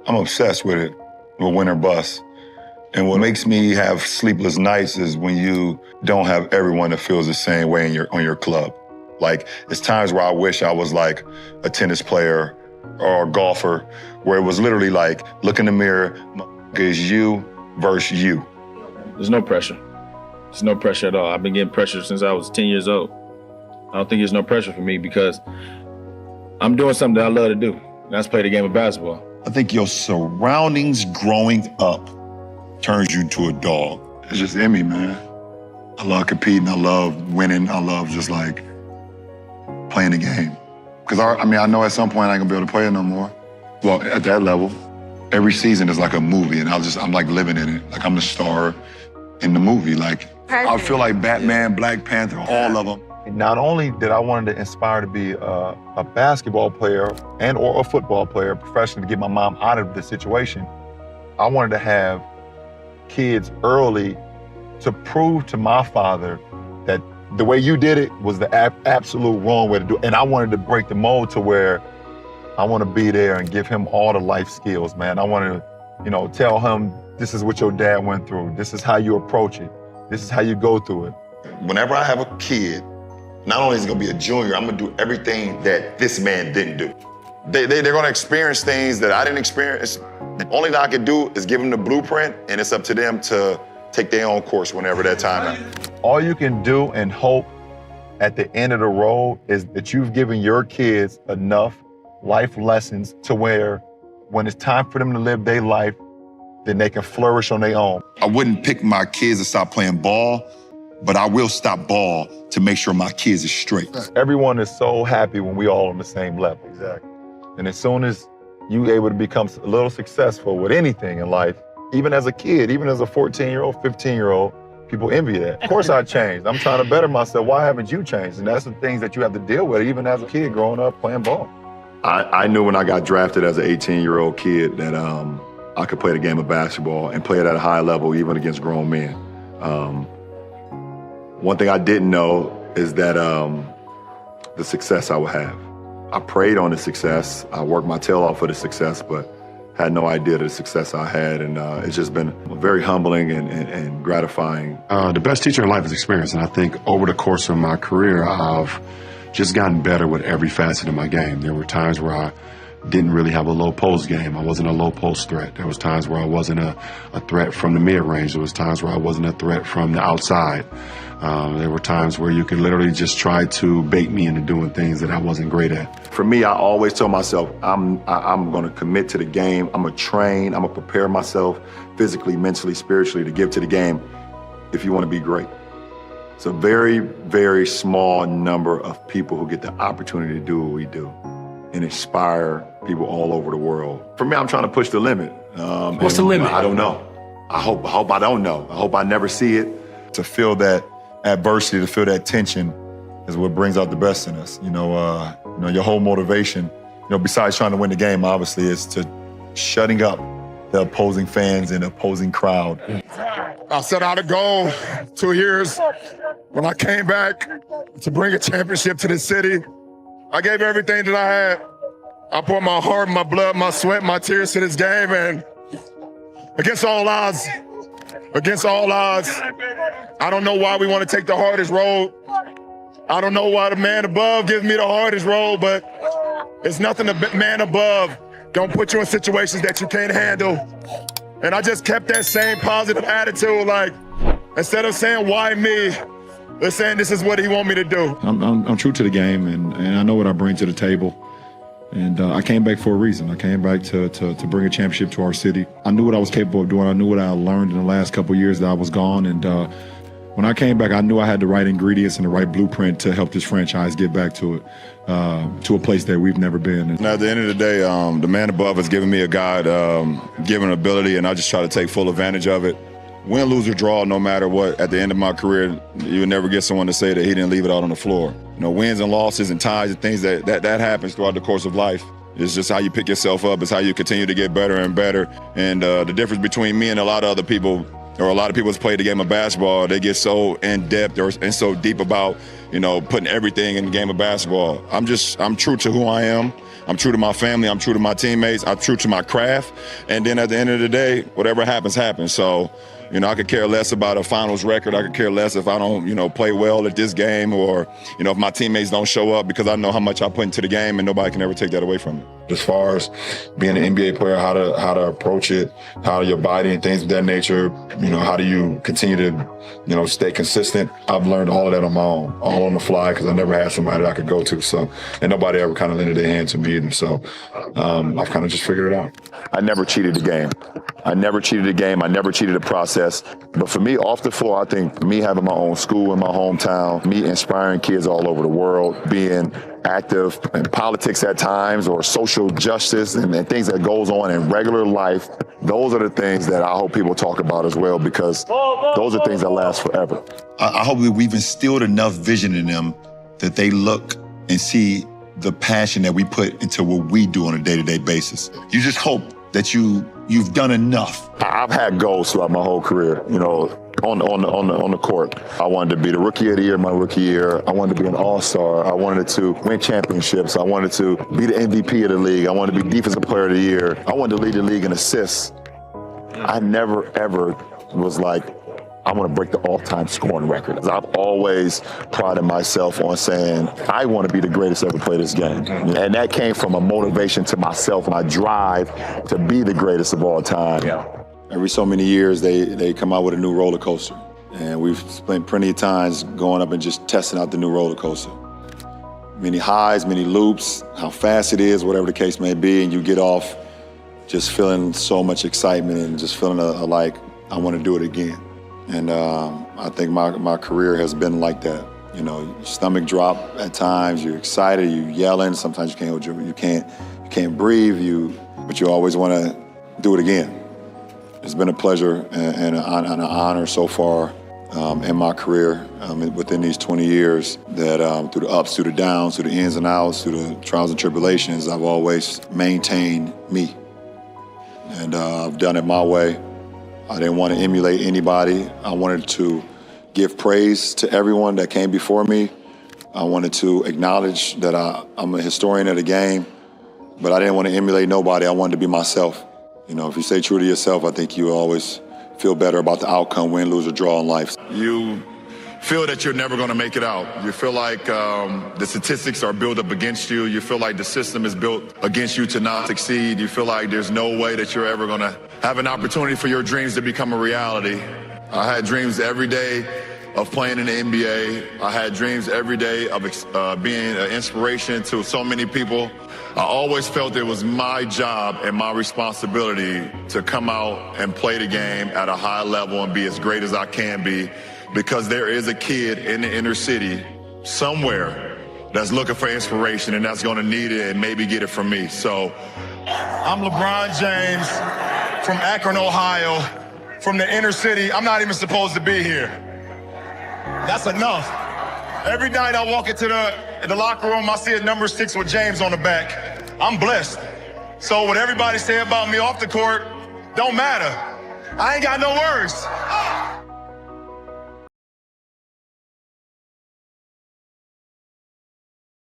I'm obsessed with it, with win or bust. And what makes me have sleepless nights is when you don't have everyone that feels the same way on your club. Like, it's times where I wish I was like a tennis player or a golfer, where it was literally like, look in the mirror, it's you versus you. There's no pressure. There's no pressure at all. I've been getting pressure since I was 10 years old. I don't think there's no pressure for me because I'm doing something that I love to do, and that's play the game of basketball. I think your surroundings growing up turns you to a dog. It's just in me, man. I love competing, I love winning, I love just like playing the game. Because I know at some point I ain't gonna be able to play it no more. Well, at that level, every season is like a movie, and I'm like living in it. Like I'm the star in the movie. Like, I feel like Batman, Black Panther, all of them. Not only did I want to inspire to be a basketball player or a football player professionally to get my mom out of the situation, I wanted to have kids early to prove to my father that the way you did it was the absolute wrong way to do it. And I wanted to break the mold to where I want to be there and give him all the life skills, man. I want to, tell him this is what your dad went through. This is how you approach it. This is how you go through it. Whenever I have a kid, not only is he gonna be a junior, I'm gonna do everything that this man didn't do. They're gonna experience things that I didn't experience. The only thing I can do is give them the blueprint, and it's up to them to take their own course whenever that time happens. All you can do and hope at the end of the road is that you've given your kids enough life lessons to where when it's time for them to live their life, then they can flourish on their own. I wouldn't pick my kids to stop playing ball, but I will stop ball to make sure my kids are straight. Everyone is so happy when we all on the same level. Exactly. And as soon as you able to become a little successful with anything in life, even as a kid, even as a 14-year-old, 15-year-old, people envy that. Of course I changed. I'm trying to better myself. Why haven't you changed? And that's the things that you have to deal with even as a kid growing up playing ball. I knew when I got drafted as an 18-year-old kid that I could play the game of basketball and play it at a high level even against grown men. One thing I didn't know is that the success I would have. I prayed on the success. I worked my tail off for the success, but had no idea the success I had. And it's just been very humbling and gratifying. The best teacher in life is experience. And I think over the course of my career, I've just gotten better with every facet of my game. There were times where I didn't really have a low post game. I wasn't a low post threat. There was times where I wasn't a threat from the mid-range. There was times where I wasn't a threat from the outside. There were times where you could literally just try to bait me into doing things that I wasn't great at. For me, I always tell myself, I'm gonna commit to the game. I'm gonna train, I'm gonna prepare myself physically, mentally, spiritually to give to the game if you wanna be great. It's a very, very small number of people who get the opportunity to do what we do and inspire people all over the world. For me, I'm trying to push the limit. What's the limit? I don't know. I hope I don't know. I hope I never see it. To feel that adversity, to feel that tension is what brings out the best in us. Your whole motivation, besides trying to win the game, obviously, is to shutting up the opposing fans and opposing crowd. I set out a goal 2 years. When I came back to bring a championship to the city, I gave everything that I had. I poured my heart, my blood, my sweat, my tears to this game, and against all odds, I don't know why we want to take the hardest road. I don't know why the man above gives me the hardest road, but it's nothing the man above don't put you in situations that you can't handle. And I just kept that same positive attitude, like, instead of saying, why me? They're saying this is what he want me to do. I'm true to the game, and I know what I bring to the table. And I came back for a reason. I came back to bring a championship to our city. I knew what I was capable of doing. I knew what I learned in the last couple of years that I was gone. And when I came back, I knew I had the right ingredients and the right blueprint to help this franchise get back to it, to a place that we've never been. And at the end of the day, the man above has given me a God-given ability, and I just try to take full advantage of it. Win, lose, or draw, no matter what, at the end of my career, you'll never get someone to say that he didn't leave it out on the floor. Wins and losses and ties and things that happens throughout the course of life. It's just how you pick yourself up. It's how you continue to get better and better. And the difference between me and a lot of other people, or a lot of people that's played the game of basketball, they get so in-depth and so deep about, putting everything in the game of basketball. I'm true to who I am. I'm true to my family. I'm true to my teammates. I'm true to my craft. And then at the end of the day, whatever happens, happens. So, you know, I could care less about a finals record. I could care less if I don't, you know, play well at this game, or, you know, if my teammates don't show up, because I know how much I put into the game and nobody can ever take that away from me. As far as being an NBA player, how to approach it, how your body and things of that nature, you know, how do you continue to, you know, stay consistent? I've learned all of that on my own, all on the fly, because I never had somebody that I could go to. So, and nobody ever kind of lended their hand to me. And so I've kind of just figured it out. I never cheated the game. I never cheated the game. I never cheated the process. But for me, off the floor, I think me having my own school in my hometown, me inspiring kids all over the world, being active in politics at times, or social justice and things that goes on in regular life, those are the things that I hope people talk about as well, because those are things that last forever. I hope that we've instilled enough vision in them that they look and see the passion that we put into what we do on a day-to-day basis. You just hope that you've done enough. I've had goals throughout my whole career, you know, on the court. I wanted to be the rookie of the year my rookie year. I wanted to be an all-star. I wanted to win championships. I wanted to be the MVP of the league. I wanted to be defensive player of the year. I wanted to lead the league in assists. I never, ever was like, I want to break the all-time scoring record. I've always prided myself on saying, I want to be the greatest ever play this game. And that came from a motivation to myself, and my drive to be the greatest of all time. Every so many years, they come out with a new roller coaster. And we've spent plenty of times going up and just testing out the new roller coaster. Many highs, many loops, how fast it is, whatever the case may be, and you get off just feeling so much excitement and just feeling like, I want to do it again. And I think my career has been like that. You know, your stomach drop at times, you're excited, you're yelling, sometimes you can't breathe, but you always want to do it again. It's been a pleasure and an honor so far in my career within these 20 years that through the ups, through the downs, through the ins and outs, through the trials and tribulations, I've always maintained me. And I've done it my way. I didn't want to emulate anybody. I wanted to give praise to everyone that came before me. I wanted to acknowledge that I'm a historian of the game, but I didn't want to emulate nobody. I wanted to be myself. You know, if you stay true to yourself, I think you always feel better about the outcome, win, lose, or draw in life. You feel that you're never going to make it out. You feel like the statistics are built up against you. You feel like the system is built against you to not succeed. You feel like there's no way that you're ever going to have an opportunity for your dreams to become a reality. I had dreams every day of playing in the NBA. I had dreams every day of being an inspiration to so many people. I always felt it was my job and my responsibility to come out and play the game at a high level and be as great as I can be, because there is a kid in the inner city somewhere that's looking for inspiration and that's gonna need it and maybe get it from me. So I'm LeBron James from Akron, Ohio, from the inner city. I'm not even supposed to be here. That's enough. Every night I walk into the locker room, I see a number 6 with James on the back. I'm blessed. So what everybody say about me off the court don't matter. I ain't got no words.